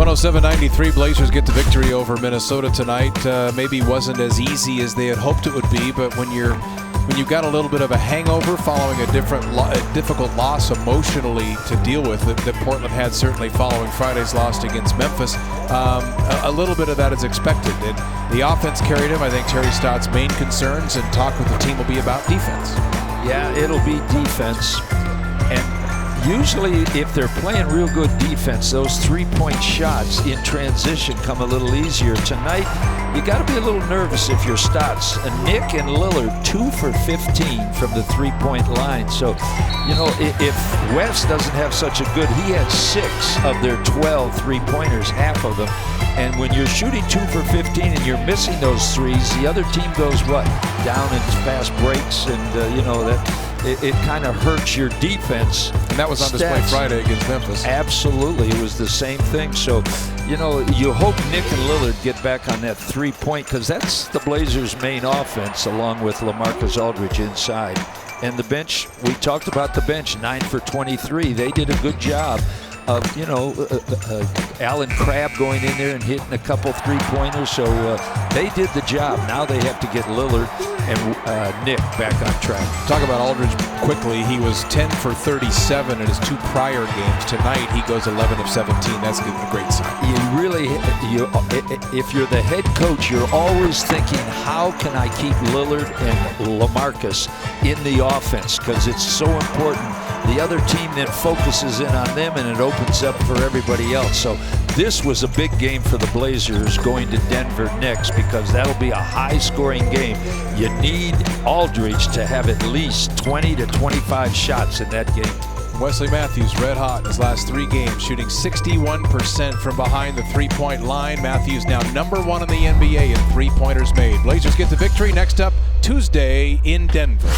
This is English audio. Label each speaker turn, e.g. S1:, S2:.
S1: 107-93, Blazers get the victory over Minnesota tonight. Maybe wasn't as easy as they had hoped it would be, but when you've got a little bit of a hangover following a difficult loss emotionally to deal with that Portland had, certainly following Friday's loss against Memphis, a little bit of that is expected. And the offense carried him. I think Terry Stott's main concerns and talk with the team will be about defense.
S2: Yeah, it'll be defense. And usually if they're playing real good defense, those three-point shots in transition come a little easier. Tonight, you got to be a little nervous if you're Stotts. Nick and Lillard, 2 for 15 from the three-point line. So, you know, if West doesn't have such a good, he had 6 of their 12 three-pointers, half of them. And when you're shooting 2 for 15 and you're missing those threes, the other team goes what? Down in fast breaks, and you know that. It kind of hurts your defense.
S1: And that was on display Friday against Memphis.
S2: Absolutely. It was the same thing. So, you know, you hope Nick and Lillard get back on that three-point, because that's the Blazers' main offense, along with LaMarcus Aldridge inside. And the bench, we talked about the bench, 9 for 23. They did a good job of, you know, Alan Crabb going in there and hitting a couple three-pointers. So they did the job. Now they have to get Lillard and Nick back on track.
S1: Talk about Aldridge quickly. He was 10 for 37 in his 2 prior games. Tonight he goes 11 of 17. That's a great sign.
S2: You really, if you're the head coach, you're always thinking, how can I keep Lillard and LaMarcus in the offense? Because it's so important. The other team then focuses in on them, and it opens up for everybody else. So this was a big game for the Blazers going to Denver next, because that'll be a high-scoring game. You need Aldridge to have at least 20 to 25 shots in that game.
S1: Wesley Matthews, red hot in his last 3 games, shooting 61% from behind the three-point line. Matthews now #1 in the NBA in three-pointers made. Blazers get the victory. Next up, Tuesday in Denver.